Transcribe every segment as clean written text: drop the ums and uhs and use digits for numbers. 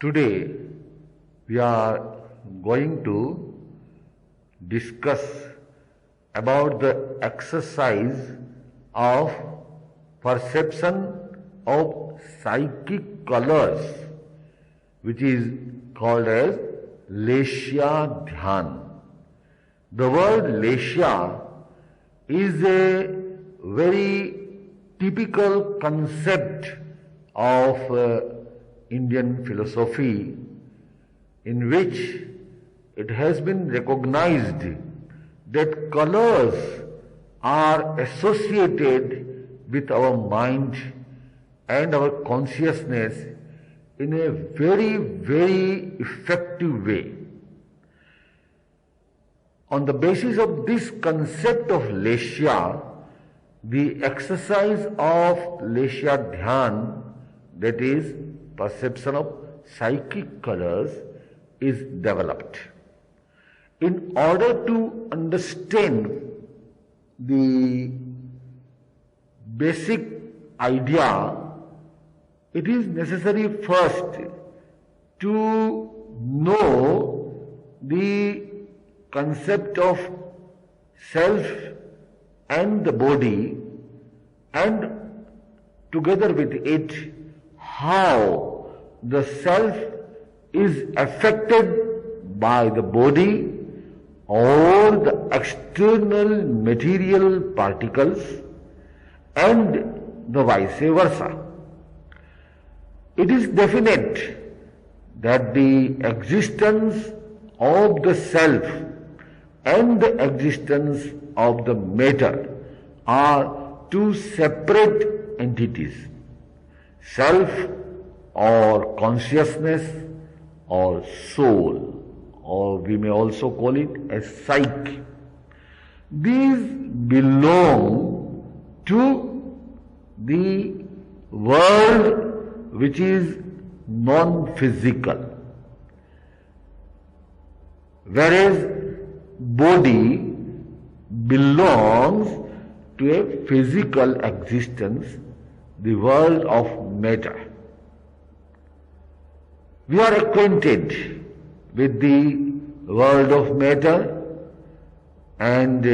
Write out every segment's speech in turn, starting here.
Today we are going to discuss about the exercise of perception of psychic colors, which is called as Leshya Dhyan. The word Leshya is a very typical concept of Indian philosophy, in which it has been recognized that colors are associated with our mind and our consciousness in a very, very effective way. On the basis of this concept of Leshya, the exercise of Leshya Dhyan, that is perception of psychic colors, is developed. In order to understand the basic idea, it is necessary first to know the concept of self and the body, and together with it, how the self is affected by the body or the external material particles, and the vice versa. It is definite that the existence of the self and the existence of the matter are two separate entities. Self or consciousness or soul, or we may also call it as psyche. These belong to the world which is non-physical, whereas body belongs to a physical existence, the world of matter. We are acquainted with the world of matter, and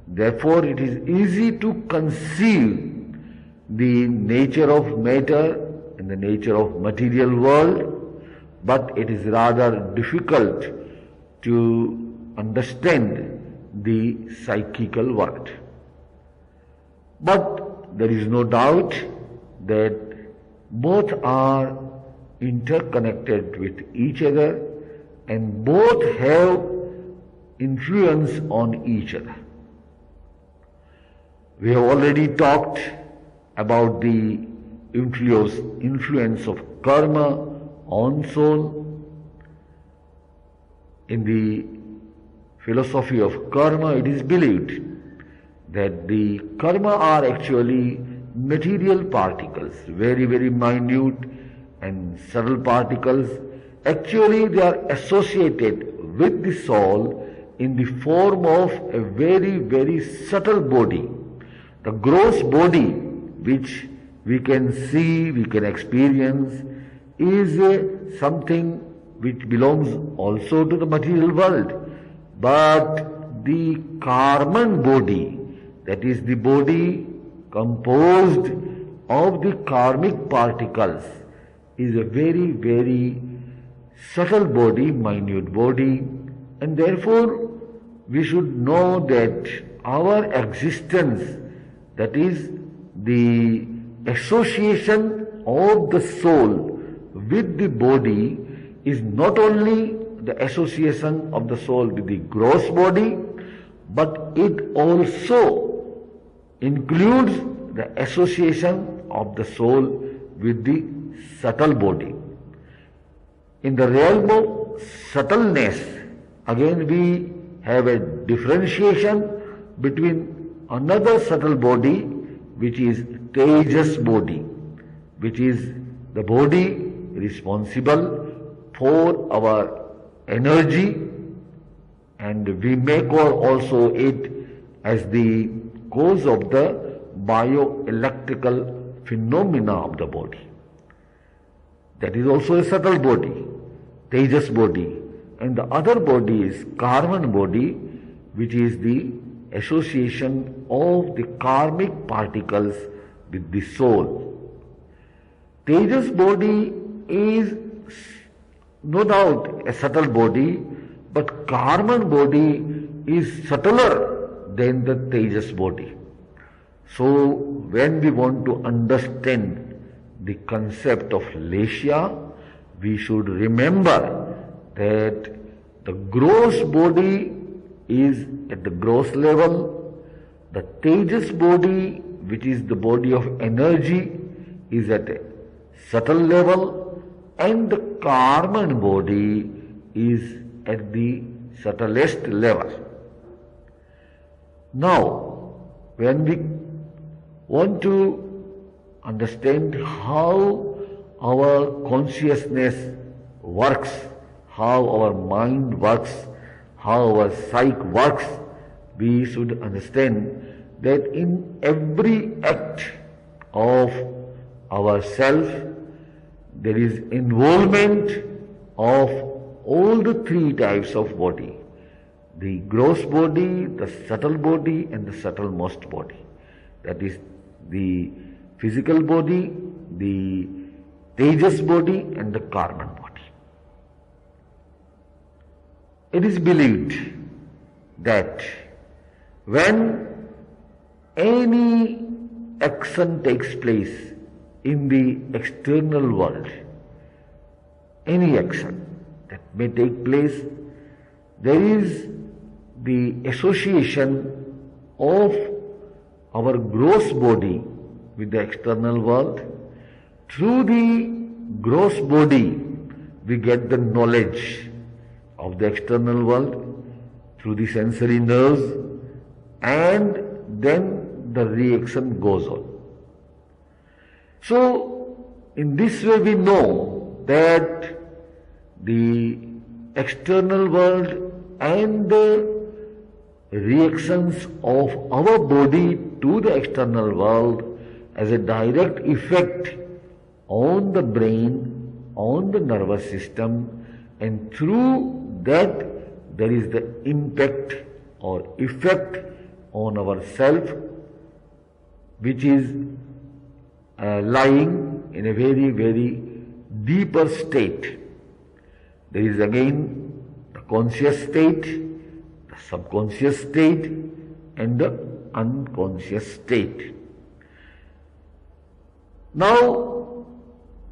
therefore it is easy to conceive the nature of matter and the nature of material world, but it is rather difficult to understand the psychical world. But there is no doubt that both are interconnected with each other and both have influence on each other. We have already talked about the influence of karma on soul. In the philosophy of karma, it is believed that the karma are actually material particles, very, very minute and subtle particles. Actually, they are associated with the soul in the form of a very, very subtle body. The gross body, which we can see, we can experience, is something which belongs also to the material world. But the Karman body, that is the body composed of the karmic particles, is a very, very subtle body, minute body, and therefore we should know that our existence, that is the association of the soul with the body, is not only the association of the soul with the gross body, but it also includes the association of the soul with the subtle body. In the realm of subtleness, again we have a differentiation between another subtle body, which is Tejas body, which is the body responsible for our energy, and we may call also it as the cause of the bioelectrical phenomena of the body. that is also a subtle body, Tejas body, and the other body is Karman body, which is the association of the karmic particles with the soul. Tejas body is no doubt a subtle body, but Karman body is subtler than the Tejas body. So when we want to understand the concept of Lesha, we should remember that the gross body is at the gross level, the Tejas body, which is the body of energy, is at a subtle level, and the Karman body is at the subtlest level. Now, when we want to understand how our consciousness works, how our mind works, how our psyche works, we should understand that in every act of ourself there is involvement of all the three types of body: the gross body, the subtle body, and the subtlemost body. That is the physical body, the Tejas body, and the Karman body. It is believed that when any action takes place in the external world, any action that may take place, there is the association of our gross body with the external world. Through the gross body, we get the knowledge of the external world through the sensory nerves, and then the reaction goes on. So, in this way we know that the external world and the reactions of our body to the external world has a direct effect on the brain, on the nervous system, and through that there is the impact or effect on our self, which is lying in a very, very deeper state. There is again the conscious state, the subconscious state, and the unconscious state. Now,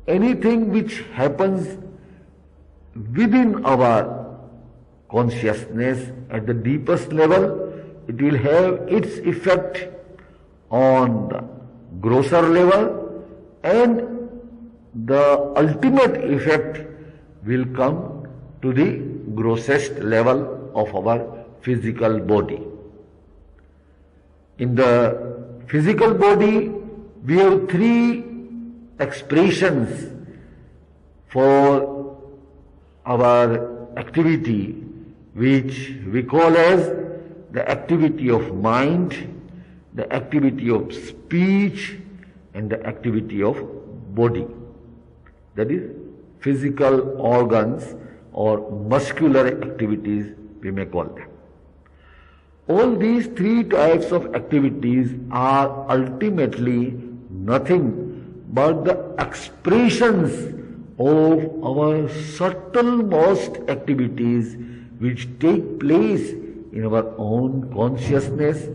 anything which happens within our consciousness at the deepest level, it will have its effect on the grosser level, and the ultimate effect will come to the grossest level of our physical body. In the physical body, we have three expressions for our activity, which we call as the activity of mind, the activity of speech, and the activity of body. That is physical organs or muscular activities, we may call them. All these three types of activities are ultimately nothing but the expressions of our subtlemost activities which take place in our own consciousness.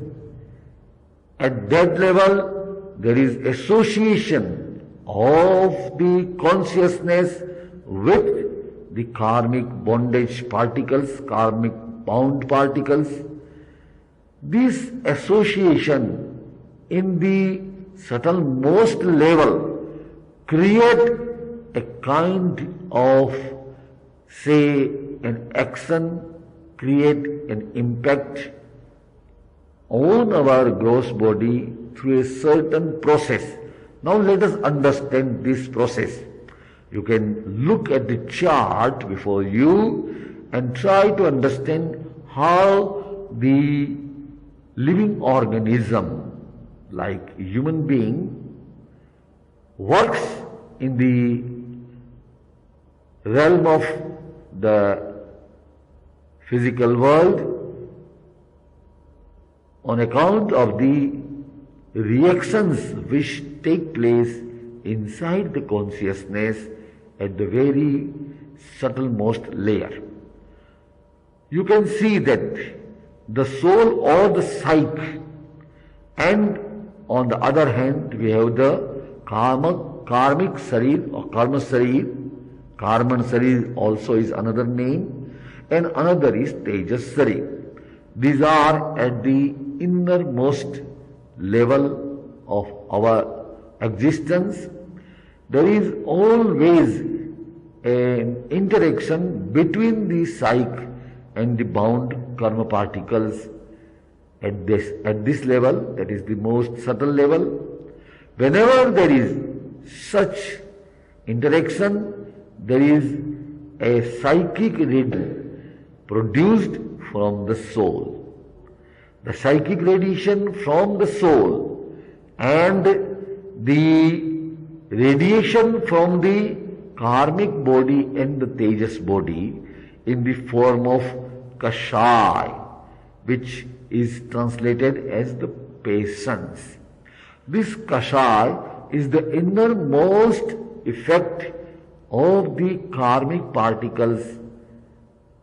At that level, there is association of the consciousness with the karmic bondage particles, karmic bound particles. This association in the subtlemost level create a kind of, say, an action, create an impact on our gross body through a certain process. Now let us understand this process. You can look at the chart before you and try to understand how the living organism, like human being, works in the realm of the physical world on account of the reactions which take place inside the consciousness at the very subtlemost layer. You can see that the soul or the psyche, and on the other hand we have the karmic sarir or karma sarir. Karman sarir also is another name, and another is tejas sarir. These are at the innermost level of our existence. There is always an interaction between the psyche and the bound karma particles at this level, that is the most subtle level. Whenever there is such interaction, there is a psychic radiation produced from the soul. The psychic radiation from the soul and the radiation from the karmic body and the tejas body in the form of kashai, which is translated as the patience. This kashai is the innermost effect of the karmic particles'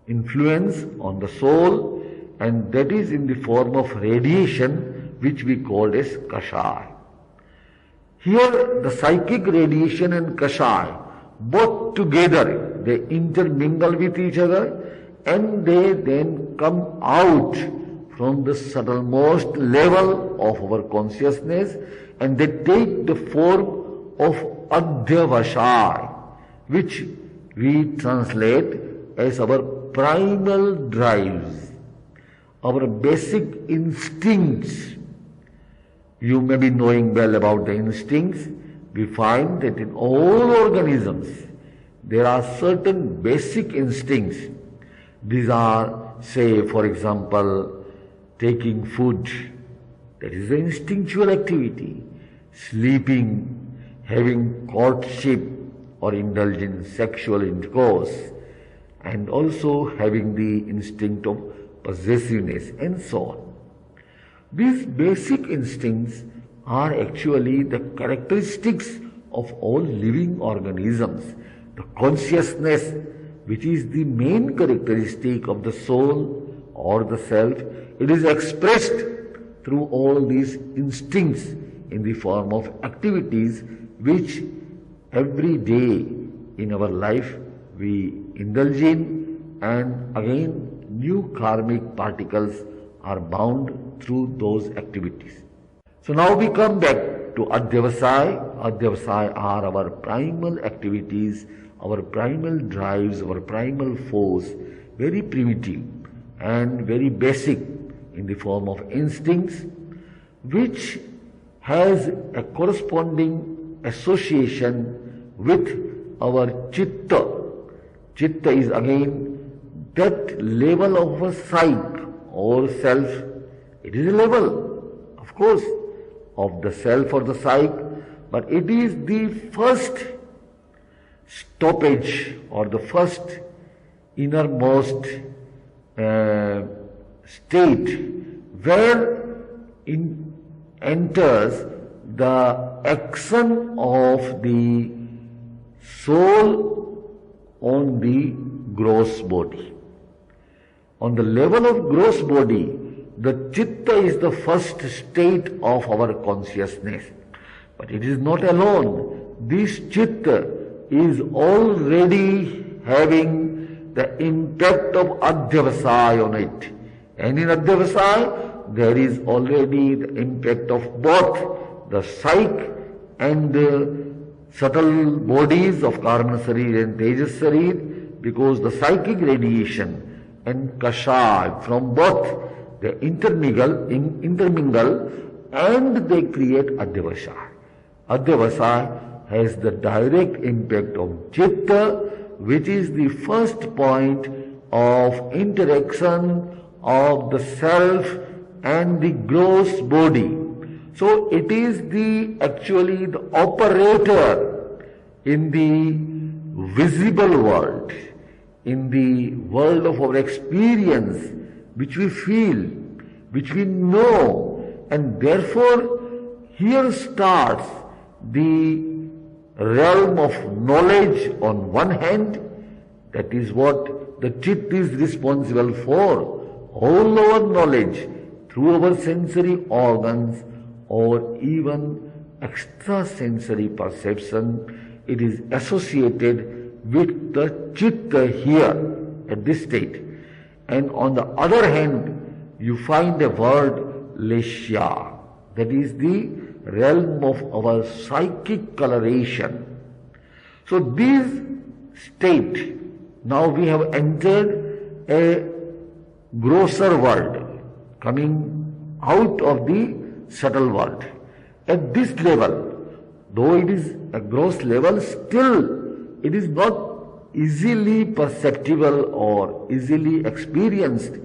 influence on the soul, and that is in the form of radiation which we call as kashai. Here the psychic radiation and kashai both together, they intermingle with each other, and they then come out from the subtlemost level of our consciousness, and they take the form of adhyavasai, which we translate as our primal drives, our basic instincts. You may be knowing well about the instincts. We find that in all organisms there are certain basic instincts. These are, say, for example, taking food, that is the instinctual activity, sleeping, having courtship or indulge in sexual intercourse, and also having the instinct of possessiveness and so on. These basic instincts are actually the characteristics of all living organisms. The consciousness, which is the main characteristic of the soul or the self, it is expressed through all these instincts in the form of activities which every day in our life we indulge in, and again new karmic particles are bound through those activities. So now we come back to Adhyavasai. Adhyavasai are our primal activities, our primal drives, our primal force, very primitive and very basic in the form of instincts, which has a corresponding association with our chitta. Chitta is again that level of a psyche or self. It is a level, of course, of the self or the psyche, but it is the first stoppage or the first innermost state where enters the action of the soul on the gross body. On the level of gross body, the chitta is the first state of our consciousness. But it is not alone. This chitta is already having the impact of Adhyavasai on it. And in Adhyavasai, there is already the impact of both the psyche and the subtle bodies of Karma Sarir and Tejas Sarir, because the psychic radiation and Kashai from both they intermingle and they create Adhyavasai. Adhyavasai has the direct impact of Chitta, which is the first point of interaction of the self and the gross body. So it is actually the operator in the visible world, in the world of our experience, which we feel, which we know, and therefore here starts the realm of knowledge on one hand. That is what the Chit is responsible for. All our knowledge through our sensory organs or even extrasensory perception, it is associated with the Chitta here at this state. And on the other hand, you find the word Leshya, that is the realm of our psychic coloration. So this state, now we have entered a grosser world, coming out of the subtle world. At this level, though it is a gross level, still it is not easily perceptible or easily experienced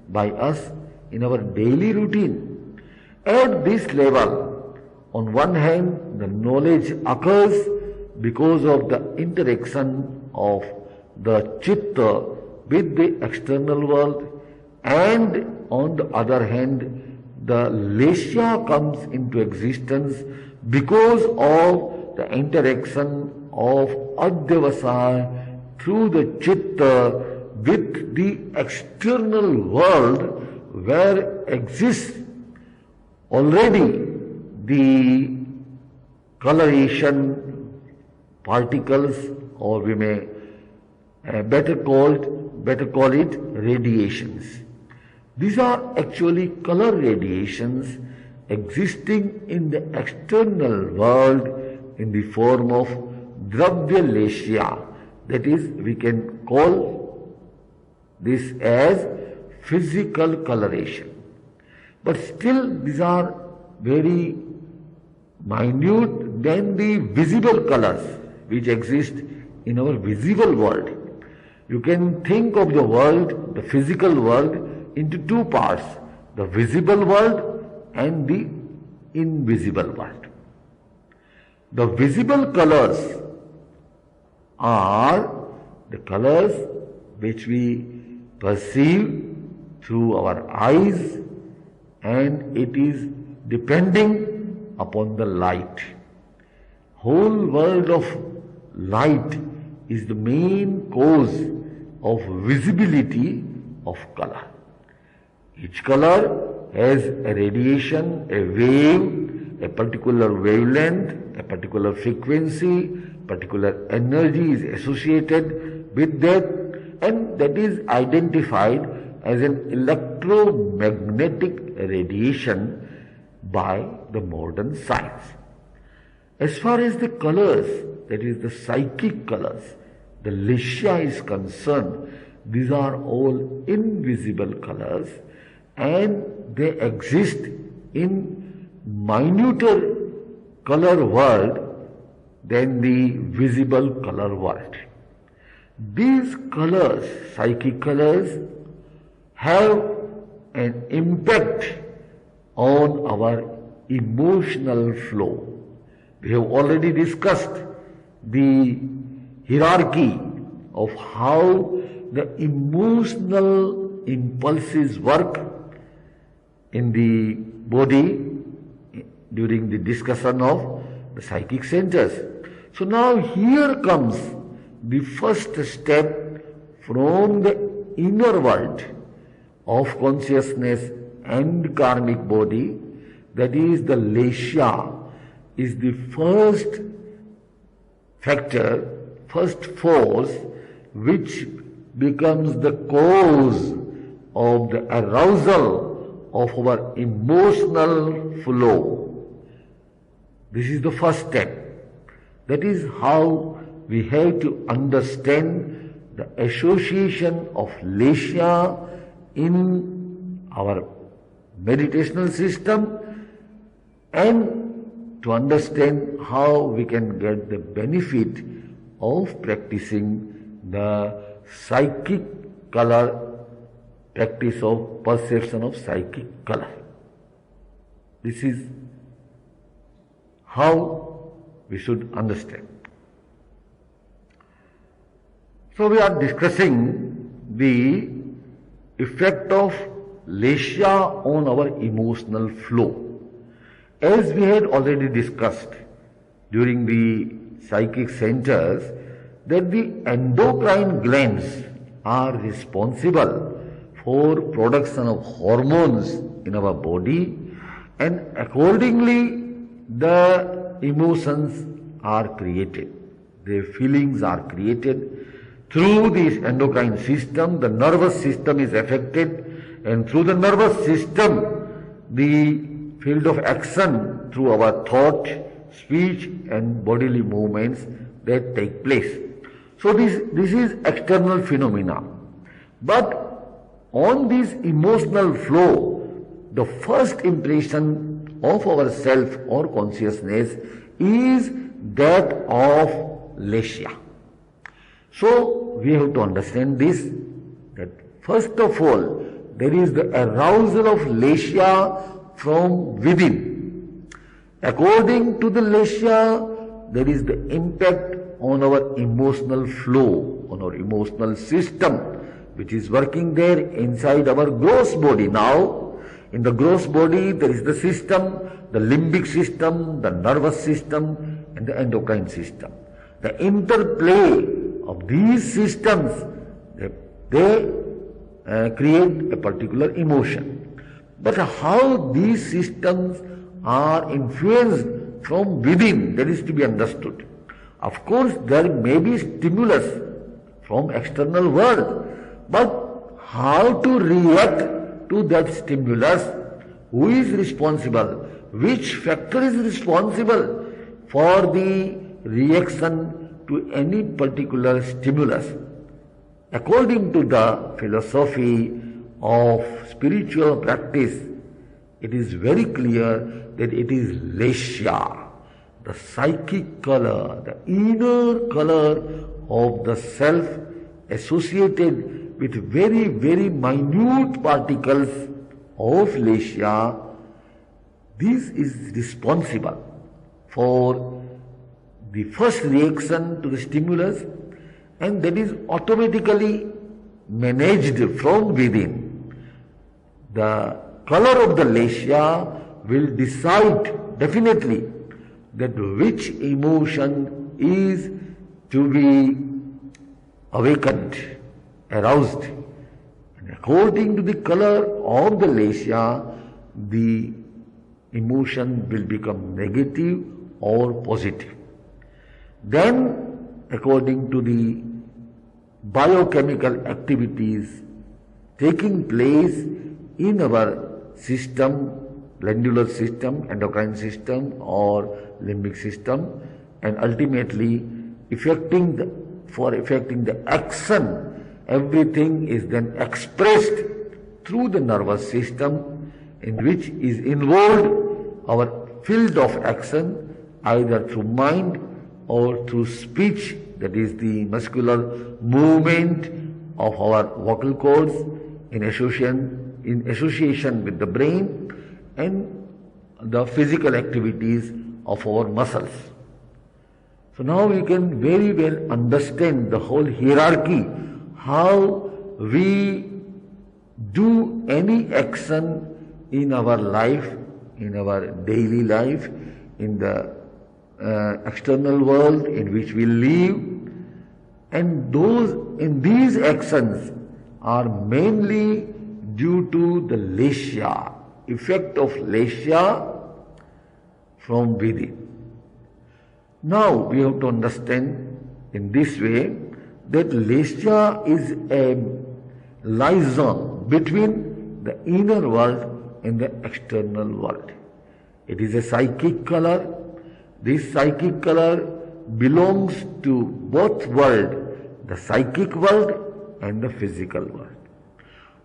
by us in our daily routine. At this level, on one hand, the knowledge occurs because of the interaction of the Chitta with the external world, and on the other hand, the Leshya comes into existence because of the interaction of Adhyavasaya through the Chitta with the external world where exists already the coloration particles, or we may better call it radiations. These are actually color radiations existing in the external world in the form of Dravya Leshya. That is, we can call this as physical coloration. But still these are very minute than the visible colors which exist in our visible world. You can think of the world, the physical world, into two parts, the visible world and the invisible world. The visible colors are the colors which we perceive through our eyes, and it is depending upon the light. Whole world of light is the main cause of visibility of color. Each color has a radiation, a wave, a particular wavelength, a particular frequency, particular energy is associated with that, and that is identified as an electromagnetic radiation by the modern science. As far as the colors, that is the psychic colors, the Leshya is concerned, these are all invisible colors, and they exist in minuter color world than the visible color world. These colors, psychic colors, have an impact on our emotional flow. We have already discussed the hierarchy of how the emotional impulses work in the body during the discussion of the psychic centers. So now here comes the first step from the inner world of consciousness and karmic body, that is the Leshya, is the first factor, first force which becomes the cause of the arousal of our emotional flow. This is the first step. That is how we have to understand the association of Leshya in our meditational system, and to understand how we can get the benefit of practicing the psychic color, practice of perception of psychic color. This is how we should understand. So we are discussing the effect of Lesia on our emotional flow. As we had already discussed during the psychic centers, that the endocrine glands are responsible for production of hormones in our body, and accordingly the emotions are created, their feelings are created. Through this endocrine system, the nervous system is affected, and through the nervous system, the field of action through our thought, speech and bodily movements that take place. So this is external phenomena. But on this emotional flow, the first impression of our self or consciousness is that of Lesia. So we have to understand this, that first of all, there is the arousal of Lesia from within. According to the Lesia, there is the impact on our emotional flow, on our emotional system, which is working there inside our gross body. Now, in the gross body, there is the system, the limbic system, the nervous system, and the endocrine system. The interplay of these systems, they create a particular emotion. But how these systems are influenced from within, that is to be understood. Of course, there may be stimulus from external world, but how to react to that stimulus, who is responsible, which factor is responsible for the reaction to any particular stimulus. According to the philosophy of spiritual practice, it is very clear that it is Lesia, the psychic color, the inner color of the self associated with very, very minute particles of Lesia. This is responsible for the first reaction to the stimulus, and that is automatically managed from within. The color of the Lesia will decide definitely that which emotion is to be awakened, aroused. And according to the color of the Lesia, the emotion will become negative or positive. Then, according to the biochemical activities taking place in our system, glandular system, endocrine system or limbic system, and ultimately affecting the action, everything is then expressed through the nervous system, in which is involved our field of action, either through mind or through speech, that is the muscular movement of our vocal cords in association with the brain, and the physical activities of our muscles. So now we can very well understand the whole hierarchy, how we do any action in our life, in our daily life, in the external world in which we live, and these actions are mainly due to the Lesia, effect of Lesia from within. Now we have to understand in this way that Lesia is a liaison between the inner world and the external world. It is a psychic color. This psychic color belongs to both worlds, the psychic world and the physical world.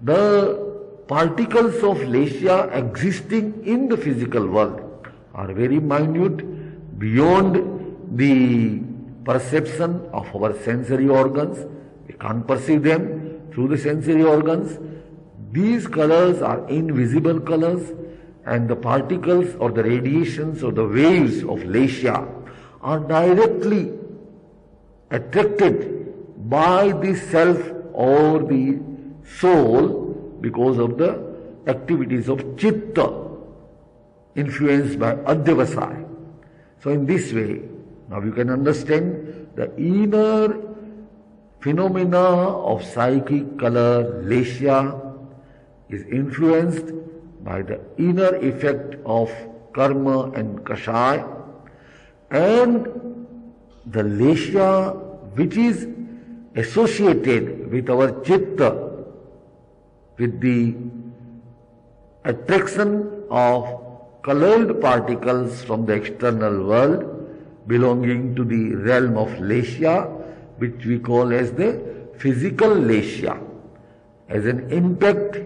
The particles of Lesia existing in the physical world are very minute, beyond the perception of our sensory organs. We can't perceive them through the sensory organs. These colors are invisible colors, and the particles or the radiations or the waves of Lesia are directly attracted by the self or the soul because of the activities of chitta influenced by Adhyavasaya. So in this way, now you can understand the inner phenomena of psychic color, lesha, is influenced by the inner effect of karma and kashaya, and the lesha which is associated with our chitta, with the attraction of colored particles from the external world belonging to the realm of lesha, which we call as the physical lesha, as an impact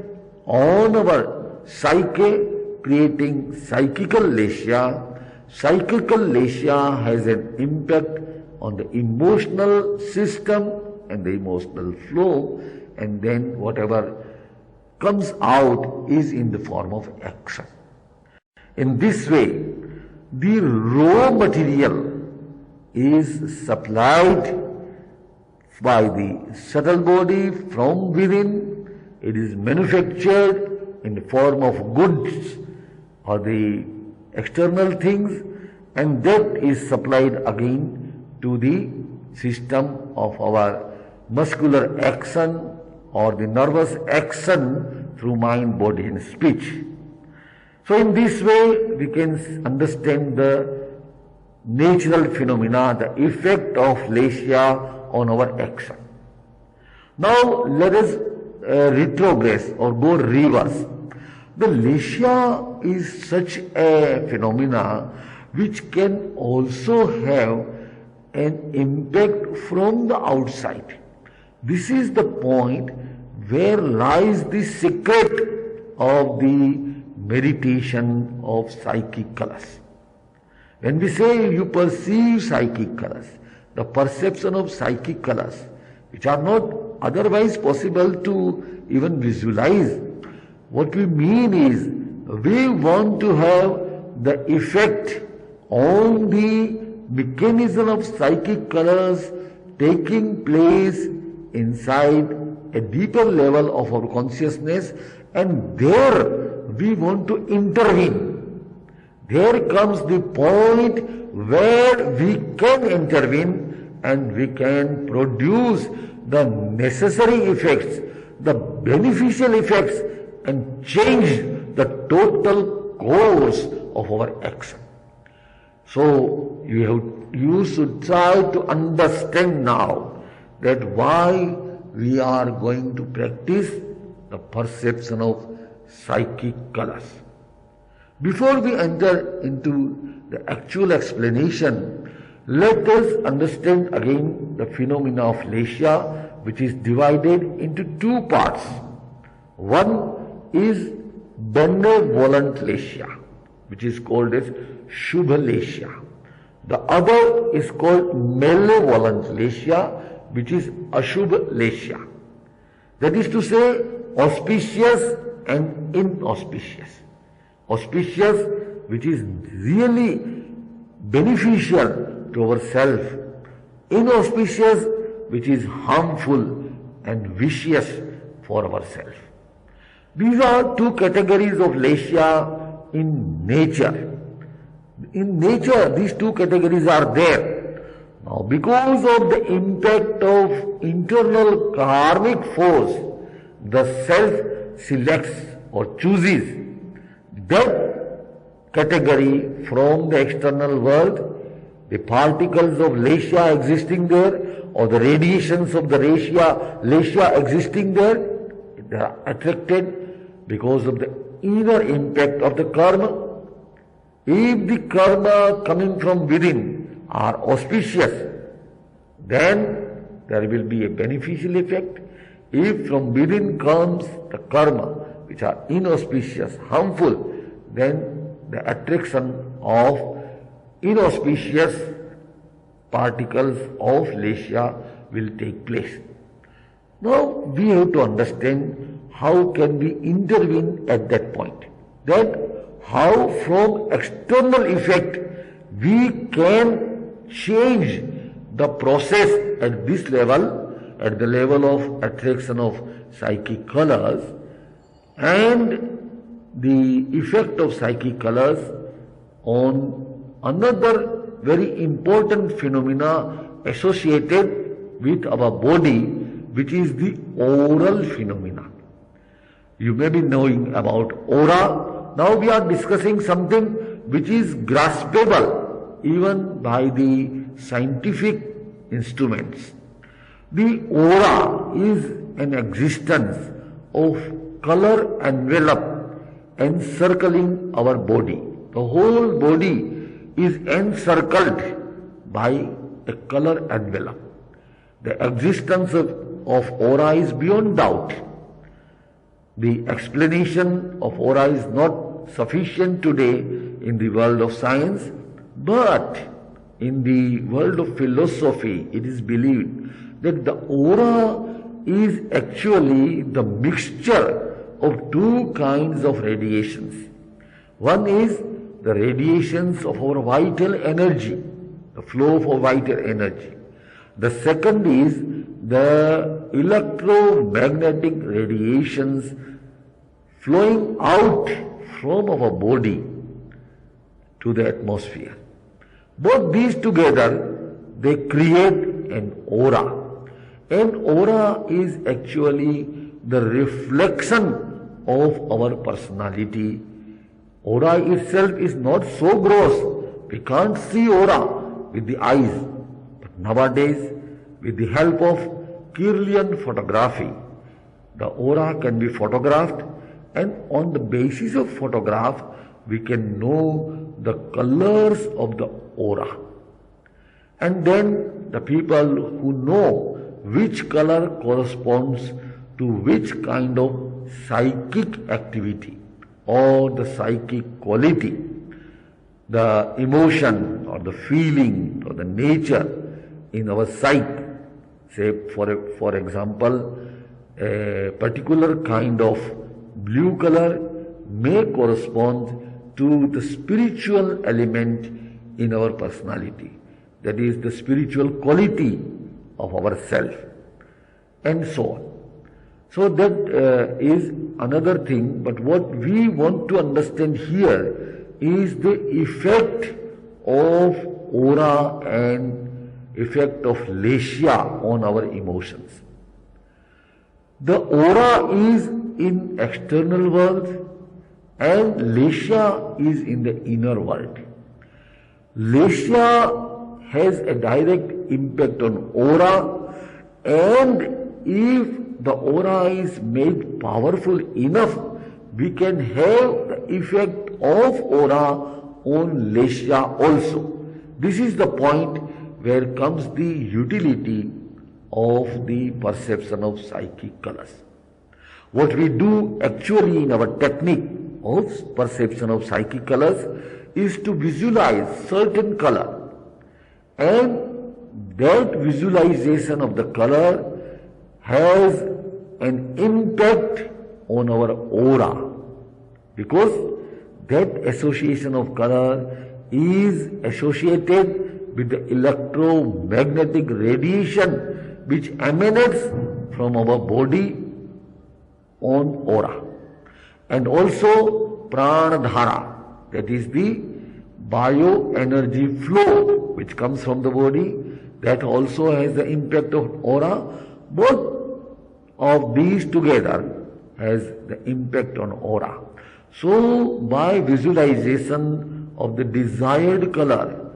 on our psyche, creating psychical lesha. Psychical lesha has an impact on the emotional system and the emotional flow, and then whatever comes out is in the form of action. In this way, the raw material is supplied by the subtle body from within. It is manufactured in the form of goods or the external things, and that is supplied again to the system of our muscular action or the nervous action through mind, body and speech. So in this way we can understand the natural phenomena, the effect of lesha on our action. Now let us retrogress or go reverse. The lesha is such a phenomena which can also have an impact from the outside. This is the point where lies the secret of the meditation of psychic colors. When we say you perceive psychic colors, the perception of psychic colors, which are not otherwise possible to even visualize, what we mean is we want to have the effect on the mechanism of psychic colors taking place inside a deeper level of our consciousness, and there we want to intervene. There comes the point where we can intervene and we can produce the necessary effects, the beneficial effects, and change the total course of our action. So you should try to understand now that why we are going to practice the perception of psychic colors. Before we enter into the actual explanation, let us understand again the phenomena of lesha, which is divided into two parts. One is benevolent lesha, which is called as Shubha lesha. The other is called malevolent lesha, which is Ashubha lesha. That is to say, auspicious and inauspicious. Auspicious, which is really beneficial to ourself. Inauspicious, which is harmful and vicious for ourselves. These are two categories of lesha in nature. In nature, these two categories are there. Now, because of the impact of internal karmic force, the self selects or chooses that category from the external world. The particles of lesha existing there or the radiations of the lesha existing there, they are attracted because of the inner impact of the karma. If the karma coming from within are auspicious, then there will be a beneficial effect. If from within comes the karma which are inauspicious, harmful, then the attraction of inauspicious particles of lesha will take place. Now we have to understand how can we intervene at that point. That how from external effect we can change the process at this level, at the level of attraction of psychic colors and the effect of psychic colors on another very important phenomena associated with our body, which is the aural phenomena. You may be knowing about aura. Now we are discussing something which is graspable even by the scientific instruments. The aura is an existence of color envelope encircling our body. The whole body is encircled by a color envelope. The existence of aura is beyond doubt. The explanation of aura is not sufficient today in the world of science, but in the world of philosophy, it is believed that the aura is actually the mixture of two kinds of radiations. One is the radiations of our vital energy, the flow of our vital energy. The second is the electromagnetic radiations flowing out from our body to the atmosphere. Both these together, they create an aura. An aura is actually the reflection of our personality. Aura itself is not so gross. We can't see aura with the eyes. But nowadays, with the help of Kirlian photography, the aura can be photographed, and on the basis of photograph, we can know the colors of the aura. And then the people who know which color corresponds to which kind of psychic activity or the psychic quality, the emotion or the feeling or the nature in our psyche. Say for example, a particular kind of blue color may correspond to the spiritual element in our personality, that is the spiritual quality of ourself, and so on. So that is another thing, but what we want to understand here is the effect of aura and effect of leshya on our emotions. The aura is in external world and leshya is in the inner world. Leshya has a direct impact on aura, and if the aura is made powerful enough, we can have the effect of aura on leshya also. This is the point where comes the utility of the perception of psychic colors. What we do actually in our technique of perception of psychic colors is to visualize certain color, and that visualization of the color has an impact on our aura, because that association of color is associated with the electromagnetic radiation which emanates from our body on aura, and also pranadhara, that is the bioenergy flow which comes from the body, that also has the impact of aura. Both of these together has the impact on aura. So by visualization of the desired color,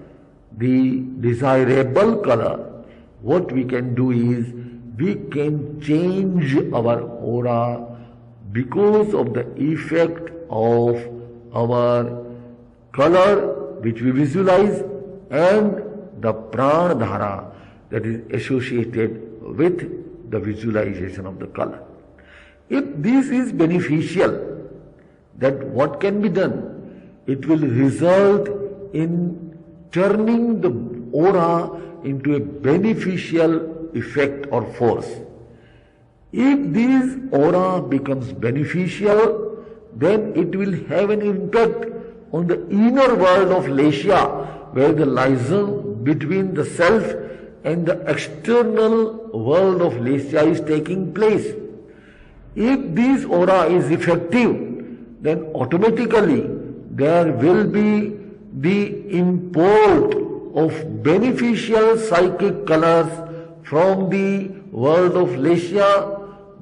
the desirable color, what we can do is we can change our aura because of the effect of our color which we visualize and the pranadhara that is associated with the visualization of the color. If this is beneficial, that what can be done? It will result in turning the aura into a beneficial effect or force. If this aura becomes beneficial, then it will have an impact on the inner world of leshya, where the liaison between the self and the external world of Lesya is taking place. If this aura is effective, then automatically there will be the import of beneficial psychic colors from the world of Lesya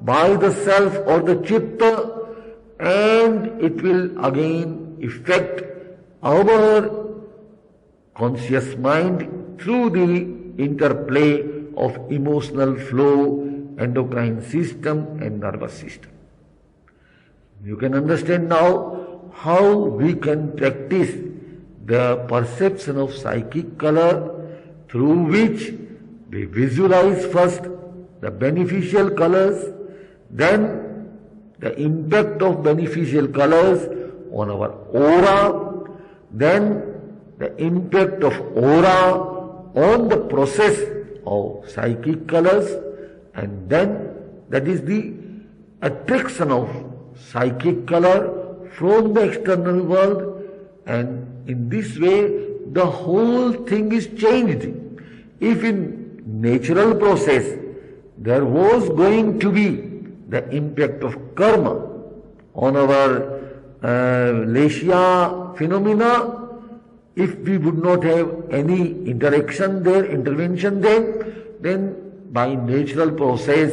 by the self or the chitta, and it will again affect our conscious mind through the interplay of emotional flow, endocrine system and nervous system. You can understand now how we can practice the perception of psychic color, through which we visualize first the beneficial colors, then the impact of beneficial colors on our aura, then the impact of aura on the process of psychic colors, and then that is the attraction of psychic color from the external world, and in this way the whole thing is changed. If in natural process there was going to be the impact of karma on our Lesya phenomena, if we would not have any interaction there, intervention there, then by natural process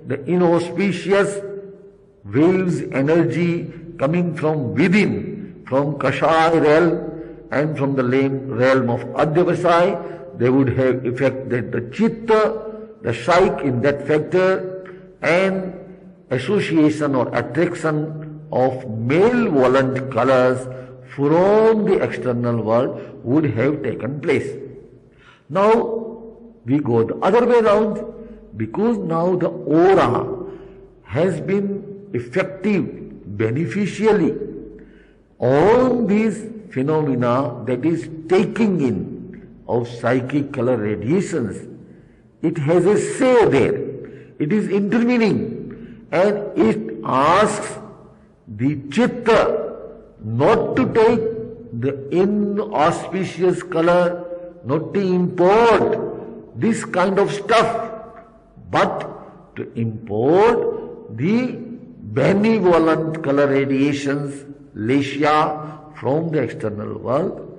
the inauspicious waves, energy coming from within, from Kashaya realm and from the realm of Adhyavasai, they would have affected the chitta, the psyche in that factor, and association or attraction of malevolent colors from the external world would have taken place. Now we go the other way around, because now the aura has been effective beneficially on these phenomena, that is taking in of psychic color radiations. It has a say there, it is intervening, and it asks the chitta not to take the inauspicious color, not to import this kind of stuff, but to import the benevolent color radiations, Lesya, from the external world,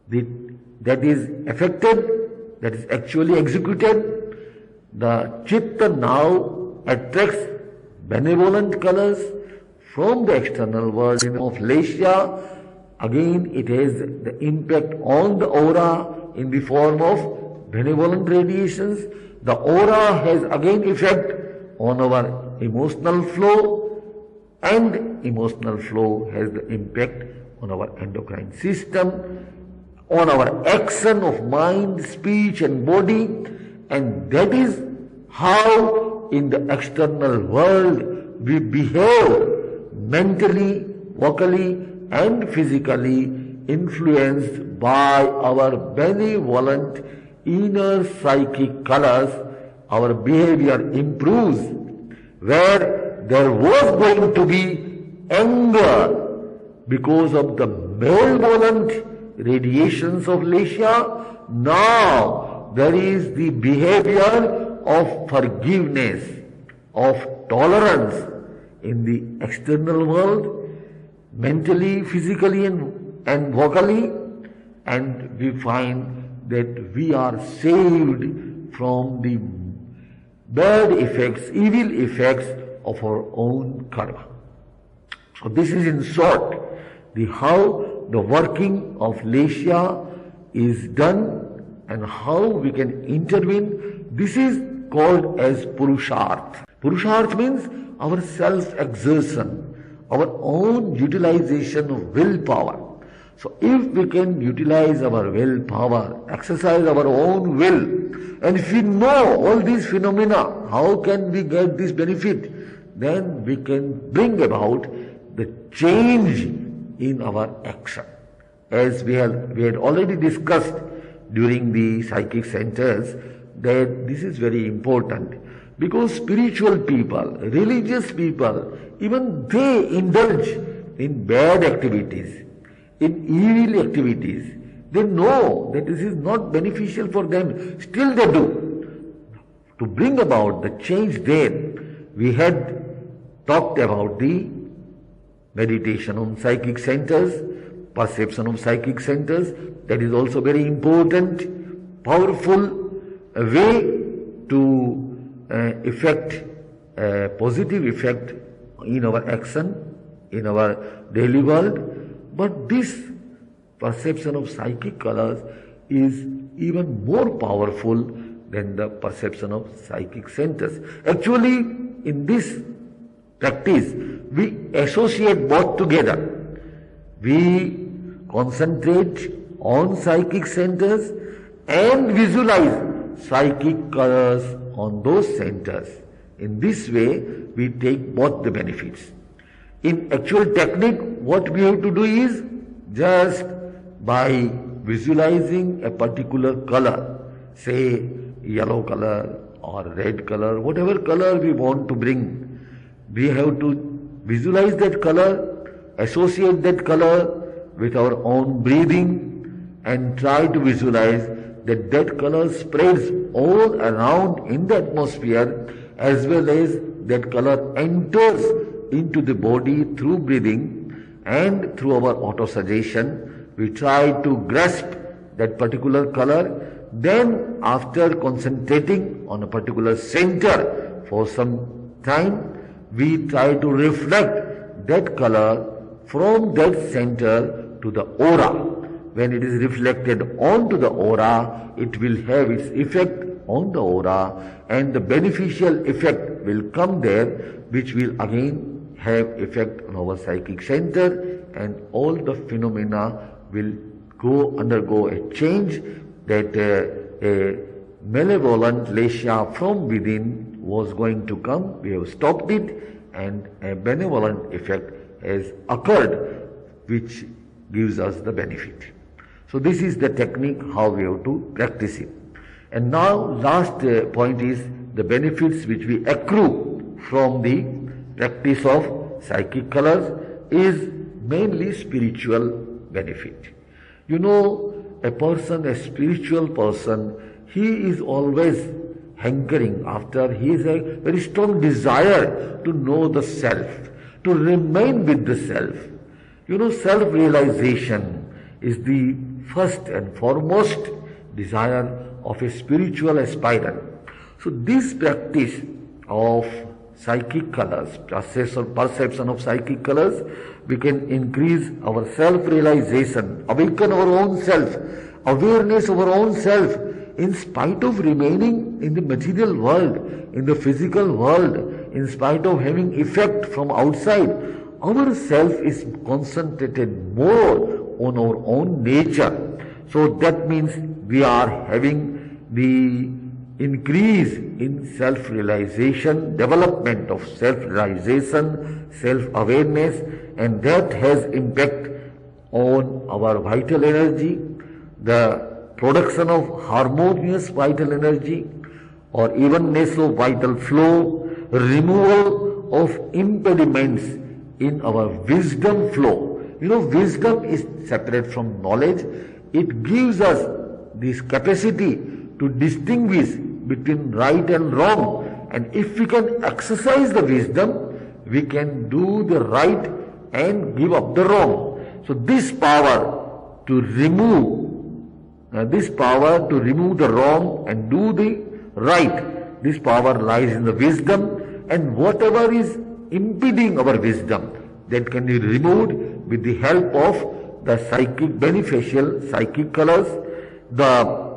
that is affected, that is actually executed. The chitta now attracts benevolent colors from the external world of Lesya. Again it has the impact on the aura in the form of benevolent radiations. The aura has again effect on our emotional flow, and emotional flow has the impact on our endocrine system, on our action of mind, speech and body, and that is how in the external world we behave mentally, vocally and physically, influenced by our benevolent inner psychic colors. Our behavior improves. Where there was going to be anger because of the malevolent radiations of Lesya, now there is the behavior of forgiveness, of tolerance in the external world, mentally, physically and vocally, and we find that we are saved from the bad effects, evil effects of our own karma. So this is in short how the working of Lesya is done and how we can intervene. This is called as Purusharth. Purusharth means our self-exertion, our own utilization of willpower. So if we can utilize our willpower, exercise our own will, and if we know all these phenomena, how can we get this benefit? Then we can bring about the change in our action. As we had already discussed during the psychic centers, that this is very important, because spiritual people, religious people, even they indulge in bad activities, in evil activities, They know that this is not beneficial for them. Still they do. To bring about the change there, we had talked about the meditation on psychic centers, perception of psychic centers. That is also very important, powerful way to effect a positive effect in our action, in our daily world. But this perception of psychic colors is even more powerful than the perception of psychic centers. Actually, in this practice, we associate both together. We concentrate on psychic centers and visualize psychic colors on those centers. In this way, we take both the benefits. In actual technique, what we have to do is just by visualizing a particular color, say yellow color or red color, whatever color we want to bring, we have to visualize that color, associate that color with our own breathing and try to visualize that that color spreads all around in the atmosphere, as well as that color enters into the body through breathing and through our auto-suggestion. We try to grasp that particular color. Then after concentrating on a particular center for some time, we try to reflect that color from that center to the aura. When it is reflected onto the aura, it will have its effect on the aura, and the beneficial effect will come there, which will again have effect on our psychic center, and all the phenomena will undergo a change. That a malevolent lesha from within was going to come, we have stopped it, and a benevolent effect has occurred, which gives us the benefit. So this is the technique how we have to practice it. And now last point is the benefits which we accrue from the practice of psychic colors is mainly spiritual benefit. You know, a person, a spiritual person, he is always hankering after, he has a very strong desire to know the self, to remain with the self. You know, self-realization is the first and foremost desire of a spiritual aspirant. So this practice of psychic colors, perception of psychic colors, we can increase our self-realization, awaken our own self, awareness of our own self, in spite of remaining in the material world, in the physical world, in spite of having effect from outside. Our self is concentrated more on our own nature. So that means we are having the increase in self-realization, development of self-realization, self-awareness, and that has impact on our vital energy, the production of harmonious vital energy or evenness of vital flow, removal of impediments in our wisdom flow. You know, wisdom is separate from knowledge. It gives us this capacity to distinguish between right and wrong. And if we can exercise the wisdom, we can do the right and give up the wrong. So this power to remove the wrong and do the right, this power lies in the wisdom, and whatever is impeding our wisdom, that can be removed with the help of the beneficial psychic colors. The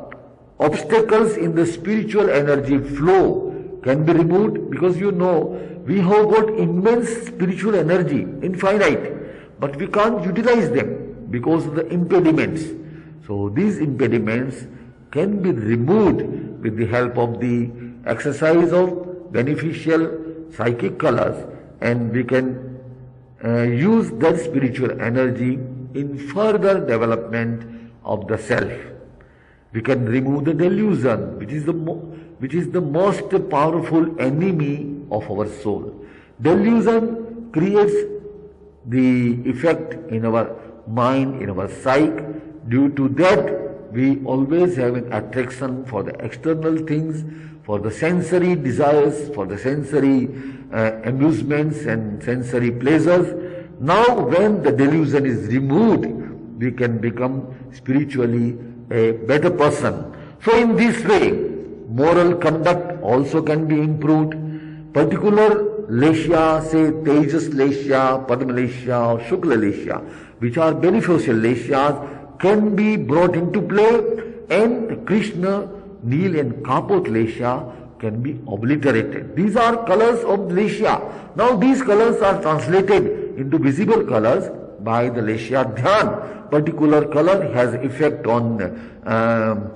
obstacles in the spiritual energy flow can be removed, because you know we have got immense spiritual energy, infinite, but we can't utilize them because of the impediments. So these impediments can be removed with the help of the exercise of beneficial psychic colors, and we can use that spiritual energy in further development of the self. We can remove the delusion, which is the most powerful enemy of our soul. Delusion creates the effect in our mind, in our psyche, Due to that, we always have an attraction for the external things, for the sensory desires, for the sensory amusements and sensory pleasures. Now when the delusion is removed, we can become spiritually a better person. So in this way, moral conduct also can be improved. Particular lesha, say Tejas lesha, Padma lesha or Shukla lesha, which are beneficial leshyas, can be brought into play, and Krishna, Neel and Kapot lesha can be obliterated. These are colors of lesha. Now these colors are translated into visible colors by the lesha dhyan. Particular color has effect on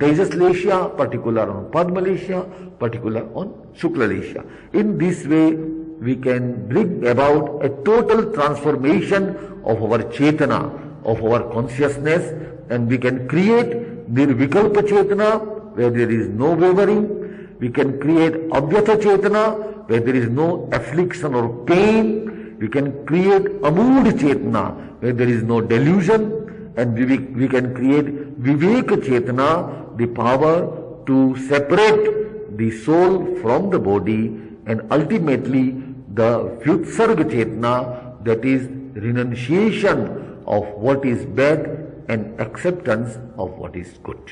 Tejas lesha, particular on Padma lesha, particular on Shukla lesha. In this way, we can bring about a total transformation of our Chetana, of our consciousness, and we can create Nirvikalpa Chetana, where there is no wavering. We can create Avyatha Chetana, where there is no affliction or pain. We can create Amood Chetana, where there is no delusion. And we can create Viveka Chetana, the power to separate the soul from the body, and ultimately the Vyutsarga Chetana, that is renunciation of what is bad and acceptance of what is good.